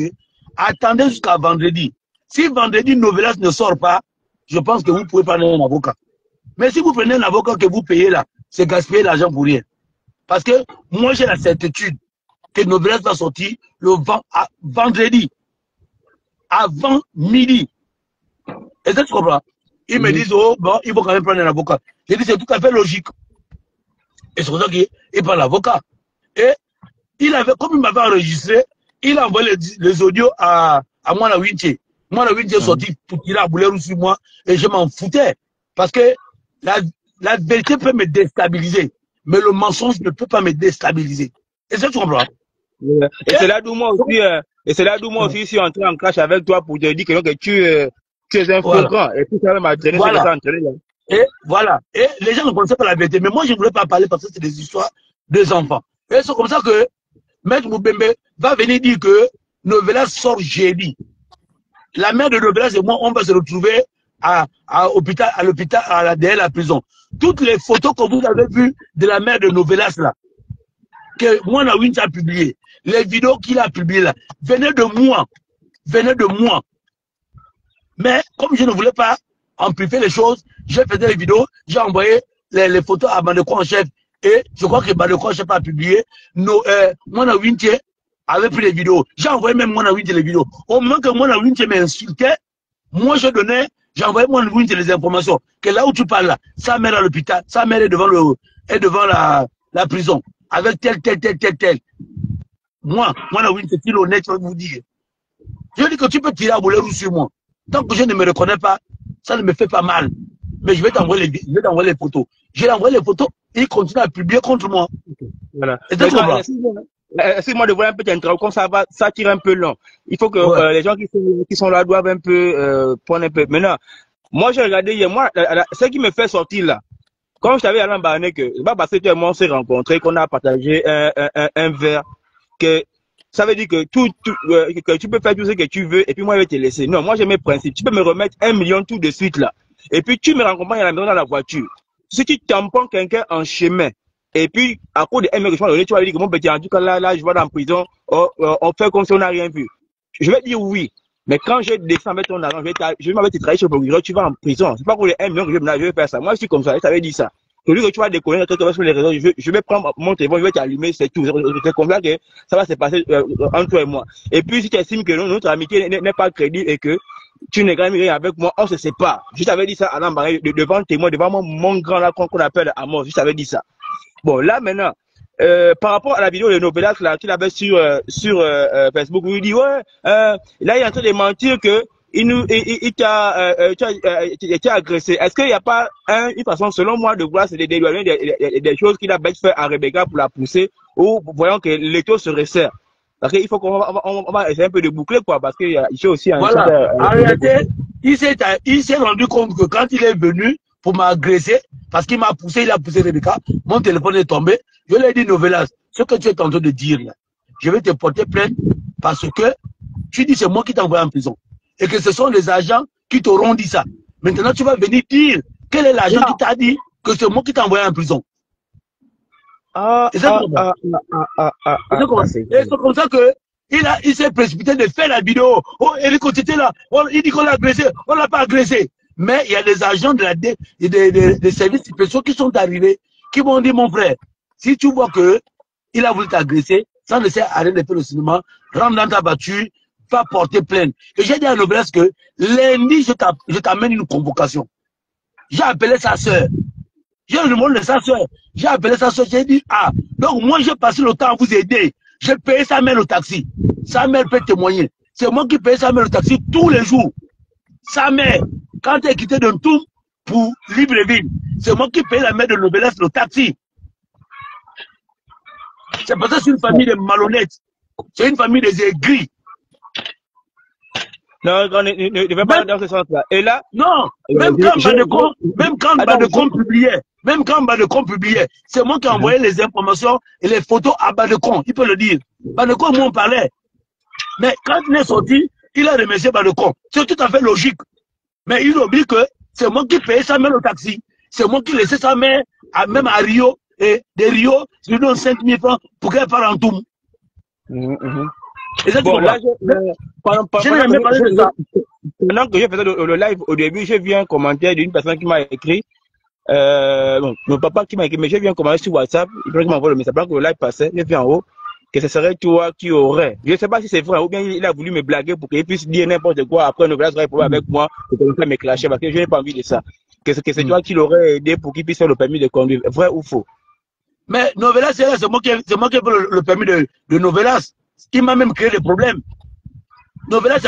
attendez jusqu'à vendredi. Si vendredi Novelas ne sort pas, je pense que vous pouvez prendre un avocat. Mais si vous prenez un avocat que vous payez là, c'est gaspiller l'argent pour rien. Parce que moi, j'ai la certitude que Novelas va sortir le vendredi, avant midi. Et ça, tu comprends? Ils me disent, oh, bon, il faut quand même prendre un avocat. J'ai dit, c'est tout à fait logique. Et c'est pour ça qu'il prend l'avocat. Et il avait, comme il m'avait enregistré, il a envoyé les audios à Mwana Winche. Mwana Winche est sorti pour tirer à boulet sur moi et je m'en foutais. Parce que la vérité peut me déstabiliser, mais le mensonge ne peut pas me déstabiliser. Et ça, tu comprends? Et c'est là d'où moi aussi, je suis entré en clash avec toi pour te dire que, donc, tu es un faux Voilà. grand. Et puis ça m'a entraîné, Voilà. c'est que ça entraîné là. Et voilà. Et les gens ne connaissaient pas la vérité. Mais moi, je ne voulais pas parler parce que c'est des histoires des enfants. Et c'est comme ça que Maître Moubembe va venir dire que Novelas sort jeudi. La mère de Novelas et moi, on va se retrouver à l'hôpital, derrière la prison. Toutes les photos que vous avez vues de la mère de Novelas là, que Mwana Winch a publié, les vidéos qu'il a publiées là, venaient de moi. Venaient de moi. Mais comme je ne voulais pas amplifier les choses, j'ai fait des vidéos, j'ai envoyé les photos à Bandeko en chef. Et je crois que Bandeko en chef a publié. Mwana Winch avait pris les vidéos. J'ai envoyé même Mwana Winch les vidéos. Au moment que Mwana Winch m'insultait, moi j'ai envoyé Mwana Winch les informations. Que là où tu parles là, sa mère à l'hôpital, sa mère est devant la prison. Avec tel. Moi, Mwana Winch, c'est honnête, je vais vous dire. Je dis que tu peux tirer à boulet sur moi. Tant que je ne me reconnais pas, ça ne me fait pas mal. Mais je vais t'envoyer les photos. Je lui envoyé les photos et il continue à publier contre moi. Voilà. Et ça, Excuse-moi de voir un peu t'interrompre, comme ça tire un peu long. Il faut que les gens qui sont là doivent un peu prendre un peu. Maintenant, moi j'ai regardé hier, ce qui me fait sortir là, comme je t'avais à l'embarquer que c'est pas parce que toi et moi on s'est rencontrés qu'on a partagé un verre que ça veut dire que que tu peux faire tout ce que tu veux et puis moi je vais te laisser. Non, moi j'ai mes principes. Tu peux me remettre 1 million tout de suite là. Et puis tu me raccompagnes à la maison dans la voiture. Si tu tamponnes quelqu'un en chemin, et puis, à cause de un mec que je m'en donné, tu vas lui dire que mon petit, en tout cas, là, je vais dans la prison, on fait comme si on n'a rien vu. Je vais dire oui. Mais quand je descends avec ton argent, je vais m'avoir travailler sur le procureur, tu vas en prison. C'est pas pour les 1 million que je vais faire ça. Moi, je suis comme ça, je t'avais dit ça. Celui que tu vas décoller sur les réseaux, je vais prendre mon téléphone, je vais t'allumer, c'est tout. C'est comme ça que ça va se passer entre toi et moi. Et puis, si tu estimes que notre amitié n'est pas crédible et que tu n'es quand même rien avec moi, on se sépare. Je t'avais dit ça à l'embarras, devant le témoin, devant mon grand là qu'on appelle Amos, je t'avais dit ça. Bon, là maintenant, par rapport à la vidéo de Novelas là qu'il avait sur Facebook, il dit ouais, là il est en train de mentir que il t'a agressé. Est-ce qu'il n'y a pas une façon, selon moi, de voir d'éloigner des choses qu'il a fait à Rebecca pour la pousser, ou voyant que l'étau se resserre? Parce qu'il faut qu'on va essayer un peu de boucler quoi, parce qu'il y a ici aussi un voilà. En réalité, il s'est rendu compte que quand il est venu pour m'agresser, parce qu'il m'a poussé, il a poussé Rebecca, mon téléphone est tombé. Je lui ai dit, Novelas, ce que tu es en train de dire là, je vais te porter plainte parce que tu dis c'est moi qui t'ai envoyé en prison. Et que ce sont les agents qui t'auront dit ça. Maintenant, tu vas venir dire quel est l'agent qui t'a dit que c'est moi qui t'ai envoyé en prison. Et c'est comme ça que il s'est précipité de faire la vidéo. Oh, Eric, tu étais là. Oh, il dit qu'on l'a agressé. On l'a pas agressé. Mais il y a des agents des services spéciaux qui sont arrivés, qui m'ont dit, mon frère, si tu vois que il a voulu t'agresser, ça ne sert à rien de faire le cinéma, rentre dans ta voiture, va porter plainte. Et j'ai dit à Novelas que lundi, je t'amène une convocation. J'ai appelé sa soeur. J'ai le numéro de sa soeur. J'ai appelé sa soeur. J'ai dit, ah, donc moi, j'ai passé le temps à vous aider. J'ai payé sa mère le taxi. Sa mère peut témoigner. C'est moi qui paye sa mère le taxi tous les jours. Sa mère, quand elle est quittée de Ntoum pour Libreville, c'est moi qui paye la mère de Novelas le taxi. C'est parce que c'est une famille de malhonnêtes. C'est une famille des aigris. Non, ne va pas dans ce sens-là. Et là, non, même quand Badecon publiait, c'est moi qui ai envoyé les informations et les photos à Badecon, il peut le dire. Badecon, moi, on parlait. Mais quand il est sorti, il a remercié Badecon. C'est tout à fait logique. Mais il oublie que c'est moi qui payais sa mère au taxi. C'est moi qui laissais sa mère, même à Rio, et de Rio, je lui donne 5 000 francs pour qu'elle parte en Toum. Bon, là, pendant que je faisais le live au début, j'ai vu un commentaire d'une personne qui m'a écrit, mon papa qui m'a écrit, mais j'ai vu un commentaire sur WhatsApp, il m'a envoyé le message, pendant que le live passait, j'ai vu en haut, que ce serait toi qui aurais. Je ne sais pas si c'est vrai, ou bien il a voulu me blaguer pour qu'il puisse dire n'importe quoi, après Novelas sera problème avec moi, pour commencer à me clasher, parce que je n'ai pas envie de ça. Que c'est toi qui l'aurais aidé pour qu'il puisse faire le permis de conduire, vrai ou faux? Mais Novelas, c'est moi qui ai fait le permis de Novelas. Il m'a même créé des problèmes. Novelas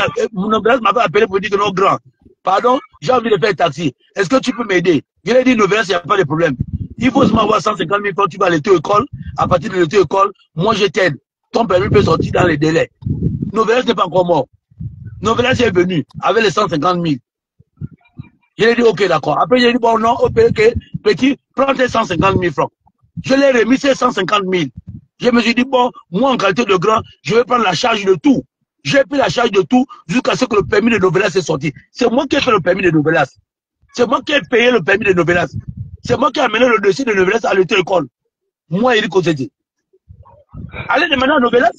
m'avait appelé pour dire que non, grand, pardon, j'ai envie de faire un taxi. Est-ce que tu peux m'aider? Je lui ai dit, Novelas, il n'y a pas de problème. Il faut seulement avoir 150 000 francs, tu vas à l'auto-école. À partir de l'auto-école, moi je t'aide. Ton permis peut sortir dans les délais. Novelas n'est pas encore mort. Novelas est venu avec les 150 000. Je lui ai dit, ok, d'accord. Après, j'ai dit, bon, non, ok, petit, prends tes 150 000 francs. Je l'ai remis ces 150 000. Je me suis dit, bon, moi, en qualité de grand, je vais prendre la charge de tout. J'ai pris la charge de tout jusqu'à ce que le permis de Novelas est sorti. C'est moi qui ai fait le permis de Novelas. C'est moi qui ai payé le permis de Novelas. C'est moi qui ai amené le dossier de Novelas à l'auto-école. Moi, Eric Osedi. Allez demander à Novelas.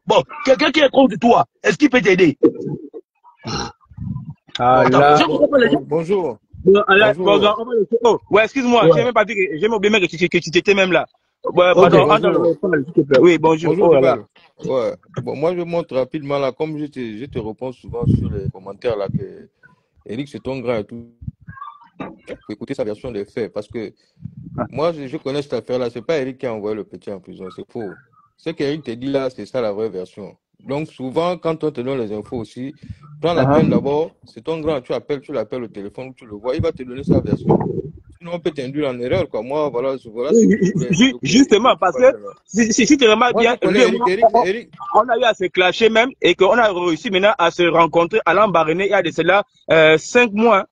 Bon, quelqu'un qui est contre toi, est-ce qu'il peut t'aider? Bonjour. Ouais, excuse-moi, j'ai même pas dit que j'ai oublié que tu étais même là. Ouais, pardon, oui, bonjour. Ouais. Bon, moi, je montre rapidement là, comme je te réponds souvent sur les commentaires là, que Eric, c'est ton grand et tout. Faut écouter sa version des faits parce que moi, je connais cette affaire-là. C'est pas Eric qui a envoyé le petit en prison, c'est faux. Ce qu'Eric te dit là, c'est ça la vraie version. Donc, souvent, quand on te donne les infos aussi, prends la peine d'abord, c'est ton grand, tu l'appelles au téléphone, tu le vois, il va te donner sa version. Sinon, on peut t'induire en erreur, quoi. Moi, voilà. Justement, parce que si tu remarques bien, Eric, on a eu à se clasher même et qu'on a réussi maintenant à se rencontrer à l'embarrainer il y a de cela 5 mois.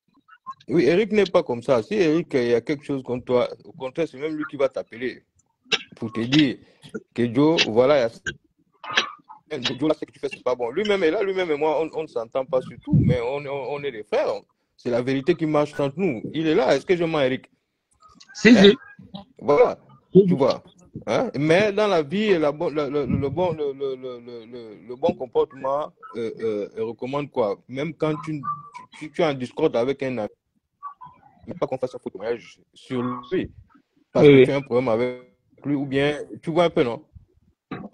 Oui, Eric n'est pas comme ça. Si Eric, il y a quelque chose contre toi, au contraire, c'est même lui qui va t'appeler pour te dire que Joe, voilà, Joe, là, ce que tu fais, c'est pas bon. Lui-même est là, lui-même et moi, on ne s'entend pas sur tout, mais on est des frères. C'est la vérité qui marche entre nous. Il est là. Est-ce que je mens, Eric? Si, Hein? si. Voilà, tu vois. Hein? Mais dans la vie, le bon comportement recommande quoi? Même quand tu es en discorde avec un ami, mais pas qu'on fasse un faux témoignage sur lui, parce que Oui, tu as un problème avec lui, ou bien tu vois un peu, non?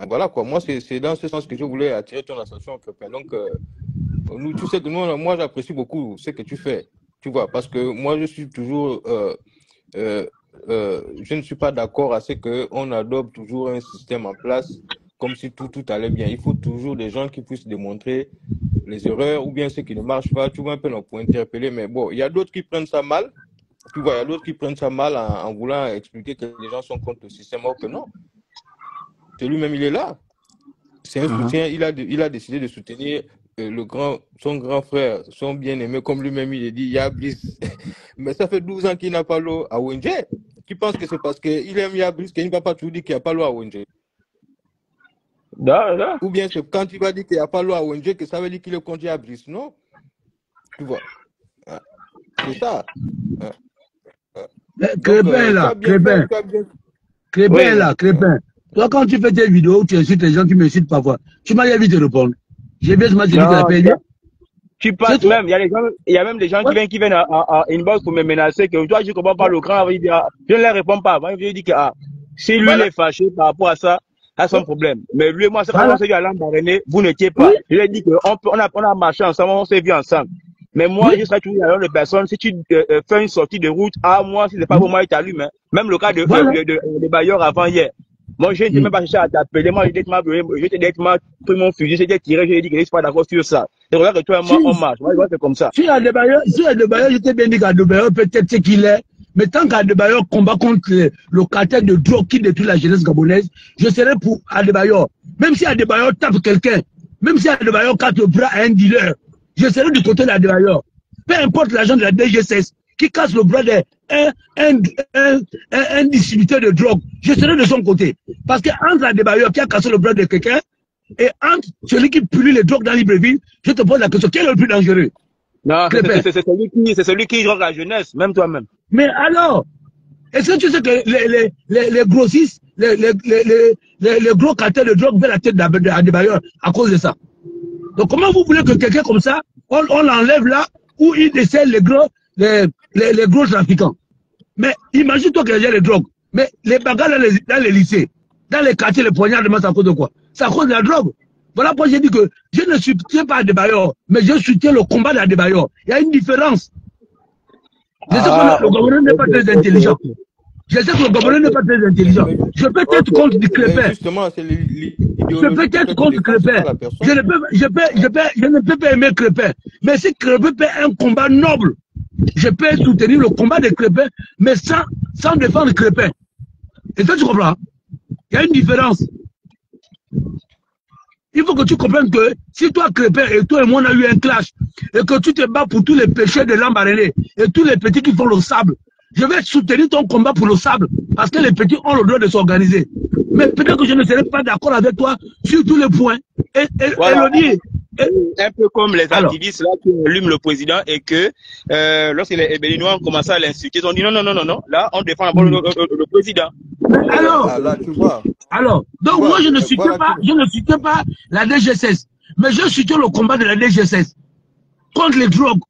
Voilà quoi, moi c'est dans ce sens que je voulais attirer ton attention, Crépin. Donc, nous, tu sais que moi j'apprécie beaucoup ce que tu fais, tu vois, parce que moi je suis toujours, je ne suis pas d'accord à ce qu'on adopte toujours un système en place comme si tout allait bien. Il faut toujours des gens qui puissent démontrer les erreurs ou bien ce qui ne marche pas, tu vois un peu, non, pour interpeller, mais bon, il y a d'autres qui prennent ça mal. Tu vois, il y a d'autres qui prennent ça mal en voulant expliquer que les gens sont contre le système, or que non. C'est lui-même, il est là. C'est un soutien. Il a décidé de soutenir son grand frère, son bien-aimé, comme lui-même il est dit, Yablis. Mais ça fait 12 ans qu'il n'a pas l'eau à Wenje. Qui pense que c'est parce qu'il aime Yablis qu'il ne va pas toujours dire qu'il n'y a pas l'eau à Wenje. Ou bien c'est quand il va dire qu'il n'y a pas l'eau à Wenje que ça veut dire qu'il est contre Yablis. Non? Tu vois. C'est ça. Crépin là, Crépin. Crépin Oui. là, Crépin. Toi, quand tu fais tes vidéos, tu insultes les gens qui m'insultent parfois. Tu m'as vite répondre. J'ai bien ce match de la paix. Tu passes même, il y a même des gens qui viennent à inbox pour me menacer que toi, je ne comprends pas le grand. Je ne leur réponds pas. Moi, je dis que si lui est fâché par rapport à ça, c'est son problème. Mais lui et moi, c'est quand on s'est vu à l'Ambaréné, vous n'étiez pas. Oui. Je lui ai dit qu'on a marché ensemble, on s'est vu ensemble. Mais moi, je serais toujours la de personne. Si tu fais une sortie de route, moi, si c'est pas pour moi, il t'allume. Même le cas de Bayor avant hier. Moi, je n'ai même pas cherché à t'appeler. Moi, j'ai directement pris mon fusil, j'ai tiré, j'ai dit que je ne suis pas d'accord sur ça. Et regarde que toi et moi, on marche. Moi, c'est comme ça. Si Adebayor, je t'ai bien dit qu'Adebayor peut-être ce qu'il est. Mais tant qu'Adebayor combat contre le cartel de drogue qui détruit la jeunesse gabonaise, je serai pour Adebayor. Même si Adebayor tape quelqu'un, même si Adebayor casse le bras à un dealer, je serai du côté d'Adebayor. Peu importe l'agent de la DGSS qui casse le bras d'un distributeur de drogue, je serai de son côté. Parce que entre Adebayor qui a cassé le bras de quelqu'un et entre celui qui pullule les drogues dans Libreville, je te pose la question, quel est le plus dangereux? Non, c'est celui qui drogue la jeunesse, même toi-même. Mais alors, est-ce que tu sais que les grossistes, les gros cartels de drogue veulent la tête d'Adebayor à cause de ça? Donc comment vous voulez que quelqu'un comme ça, on l'enlève là où il décèle les gros trafiquants? Mais imagine-toi qu'il y a les drogues. Mais les bagarres dans les lycées, dans les quartiers, les poignards, c'est à cause de quoi? C'est à cause de la drogue. Voilà pourquoi j'ai dit que je ne soutiens pas Adebayor, mais je soutiens le combat d'Adebayor. Il y a une différence. Je sais que le Gabonais n'est pas très intelligent. Je sais que le Gabonais n'est pas très intelligent. Je peux être contre du Crépin. Justement, c'est je peux être contre Crépin. Je ne peux pas aimer Crépin. Mais si Crépin fait un combat noble, je peux soutenir le combat de Crépin, mais sans défendre Crépin. Et ça, tu comprends? Il y a une différence. Il faut que tu comprennes que si toi, Crépin, et toi et moi, on a eu un clash, et que tu te bats pour tous les péchés de l'Ambaréné, et tous les petits qui font le sable, je vais soutenir ton combat pour le sable, parce que les petits ont le droit de s'organiser. Mais peut-être que je ne serai pas d'accord avec toi sur tous les points. Et voilà. le dire. Un peu comme les activistes là qui allument le président et que lorsque les Béninois ont commencé à l'insulter, ils ont dit non, là on défend d'abord le président. Alors, là, tu vois. Alors, donc moi je ne soutiens pas la DGSS, mais je soutiens le combat de la DGSS contre les drogues.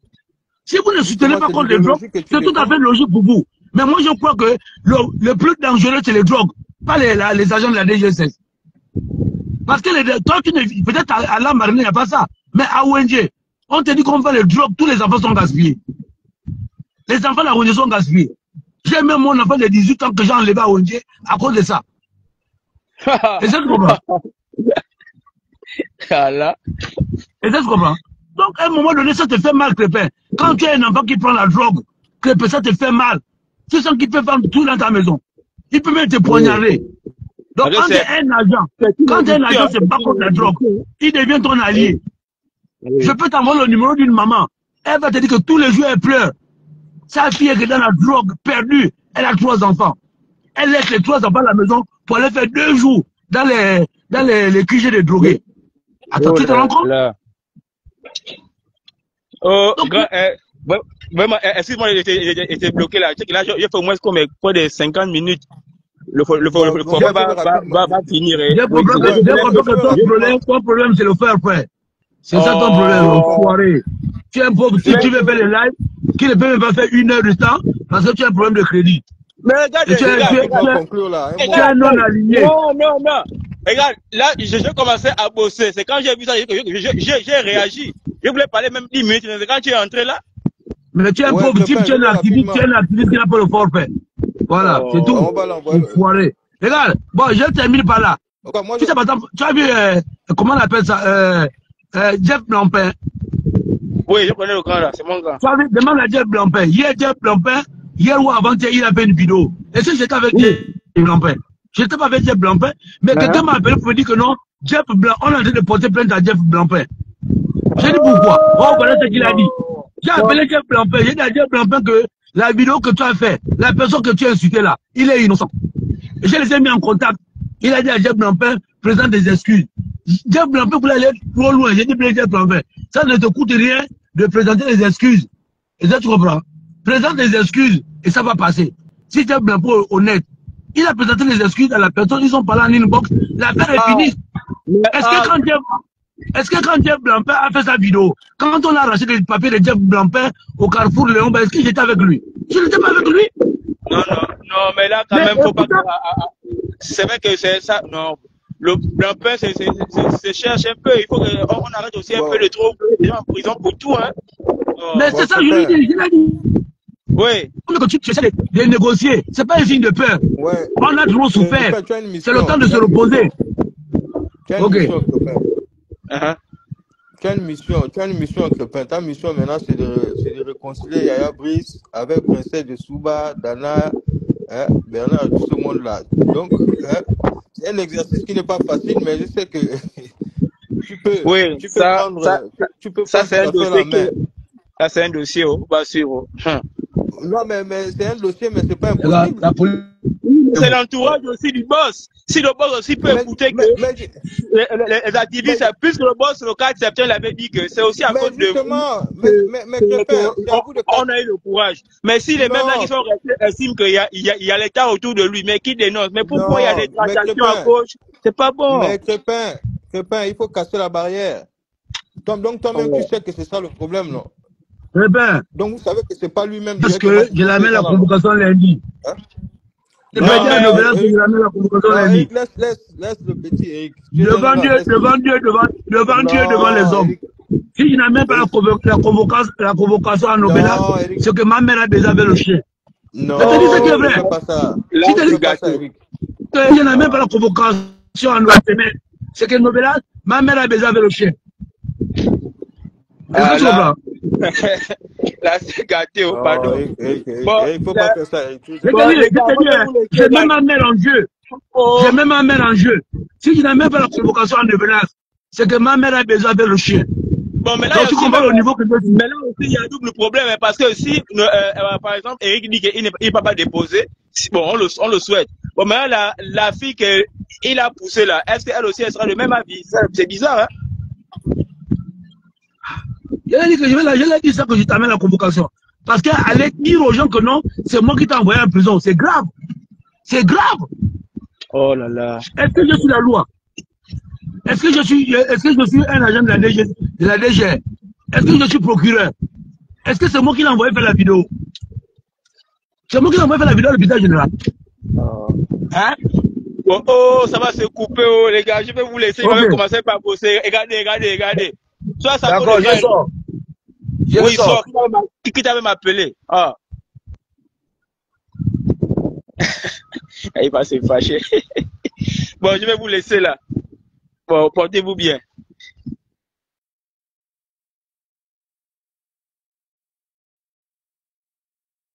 Si vous ne soutenez pas contre les drogues, c'est tout à fait logique pour vous. Mais moi je crois que le plus dangereux c'est les drogues, pas les agents de la DGSS. Parce que toi, peut-être à l'Ambaréné, il n'y a pas ça. Mais à ONG, on te dit qu'on fait les drogues, tous les enfants sont gaspillés. Les enfants de la ONG sont gaspillés. J'ai même mon enfant de 18 ans que j'ai enlevé à ONG à cause de ça. Et ça, tu comprends? Et ça, tu comprends? Donc, à un moment donné, ça te fait mal, Crépin. Quand tu as un enfant qui prend la drogue, Crépin, ça te fait mal. Tu sens qu'il peut faire tout dans ta maison. Il peut même te poignarder. Donc, quand tu es un agent, c'est pas contre la drogue. Il devient ton allié. Je peux t'envoyer le numéro d'une maman. Elle va te dire que tous les jours, elle pleure. Sa fille est dans la drogue, perdue. Elle a 3 enfants. Elle laisse les 3 enfants à la maison pour aller faire 2 jours dans les QG de drogués. Attends, tu te rends compte? Donc, Vraiment, excuse-moi, j'étais bloqué là. Tu sais que là, j'ai fait au moins comme quoi de 50 minutes. Le forfait va finir. J'ai compris que ton problème, c'est le faire, frère. C'est ça ton problème, enfoiré. Tu es un pauvre, si tu veux faire les lives, qui ne peut même pas faire 1 heure de temps, parce que tu as un problème de crédit. Mais regarde, tu es un non-aligné. Non. Regarde, là, j'ai commencé à bosser. C'est quand j'ai vu ça, j'ai réagi. Je voulais parler même 10 minutes, mais quand tu es entré là. Mais tu es un pauvre type, tu es un activiste qui n'a pas le forfait. Voilà, c'est tout. Enfoiré. Regarde, bon, je termine par là. Tu sais, par exemple, tu as vu, comment on appelle ça, Jeff Blampin. Oui, je connais le grand là, c'est mon grand. Tu as vu, demande à Jeff Blampin. Jeff Blampin, hier ou avant-hier, il a fait une vidéo. Est-ce que j'étais avec Jeff Blampin? Je n'étais pas avec Jeff Blampin, mais quelqu'un m'a appelé pour me dire que non, Jeff Blampin, on est en train de porter plainte à Jeff Blampin. J'ai dit pourquoi? On connaît ce qu'il a dit. J'ai appelé Jeff Blampin, j'ai dit à Jeff Blampin que la vidéo que tu as fait, la personne que tu as insultée là, il est innocent. Et je les ai mis en contact. Il a dit à Jeff Blampin, présente des excuses. Jeff Blampin voulait aller trop loin. J'ai dit, Jeff Blampin, ça ne te coûte rien de présenter des excuses. Et ça, tu comprends? Présente des excuses et ça va passer. Si Jeff Blampin est honnête, il a présenté les excuses à la personne, ils sont parlé en inbox, l'affaire est finie. Est-ce que quand Jeff Blampin a fait sa vidéo, quand on a arraché les papiers de Jeff Blampin au Carrefour Léon, est-ce que j'étais avec lui? Je n'étais pas avec lui. Non, mais là, quand même, faut pas. C'est vrai que c'est ça. Non, le Blampin, c'est cherche un peu. Il faut qu'on arrête aussi un peu de trop. Les gens en prison pour tout, hein. Mais c'est ça, je lui dis, je l'ai dit. Oui. Quand tu essaies de négocier, c'est pas un signe de peur. Ouais. On a trop souffert. C'est le temps de se reposer. Ok. Tu as une mission, copain. Ta mission maintenant, c'est de réconcilier Yaya Brice avec Princesse de Souba, Dana, Bernard, tout ce monde-là. Donc, c'est un exercice qui n'est pas facile, mais je sais que tu peux ça c'est un dossier. Ça, c'est un dossier, pas sûr. Non, mais c'est un dossier, mais c'est pas impossible. C'est l'entourage aussi du boss. Si le boss aussi peut écouter que les activistes, plus que le boss, le 4 septembre l'avait dit que c'est aussi à cause de on a eu le courage. Mais si les mêmes là qui sont restés estiment qu'il y a l'État autour de lui, mais qui dénoncent, mais pourquoi il y a des transactions à gauche? C'est pas bon. Mais Crépin, il faut casser la barrière. Donc toi-même, tu sais que c'est ça le problème, non? Donc vous savez que c'est pas lui-même. Parce que je l'amène la convocation lundi. Laisse le petit Eric. Devant Dieu, devant les hommes. Si je n'amène pas la convocation à Nobela, c'est que ma mère a déjà fait le chien. Non, c'est vrai. C'est pas ça. Si je n'amène pas la convocation à Nobela, c'est que Nobela, ma mère a déjà fait le chien. Là, c'est gâté, pardon. Il faut pas faire ça. J'ai même ma mère en jeu. J'ai même ma mère en jeu. Si je n'amène pas la convocation en devenance, c'est que ma mère a besoin de le chien. Bon, mais là, tu comprends le niveau que je suis. Mais là aussi, il y a un double problème, parce que si, par exemple, Eric dit qu'il ne peut pas déposer, bon, on le souhaite. Bon, mais là, la fille qu'il a poussée là, est-ce qu'elle aussi, elle sera le même avis? C'est bizarre, hein? Je l'ai dit ça que je t'amène la convocation. Parce qu'elle allait dire aux gens que non, c'est moi qui t'ai envoyé en prison. C'est grave. C'est grave. Oh là là. Est-ce que je suis la loi? Est-ce que je suis un agent de la DG? Est-ce que je suis procureur? Est-ce que c'est moi qui l'ai envoyé faire la vidéo? C'est moi qui l'ai envoyé faire la vidéo à l'hôpital général. Hein? Oh, ça va se couper, les gars. Je vais vous laisser. Je vais commencer par bosser. Regardez. Soit ça. D'accord, je sors. Oui, sort. Qui t'avait m'appelé? Ah. Il va se fâcher. Bon, je vais vous laisser là. Bon, portez-vous bien.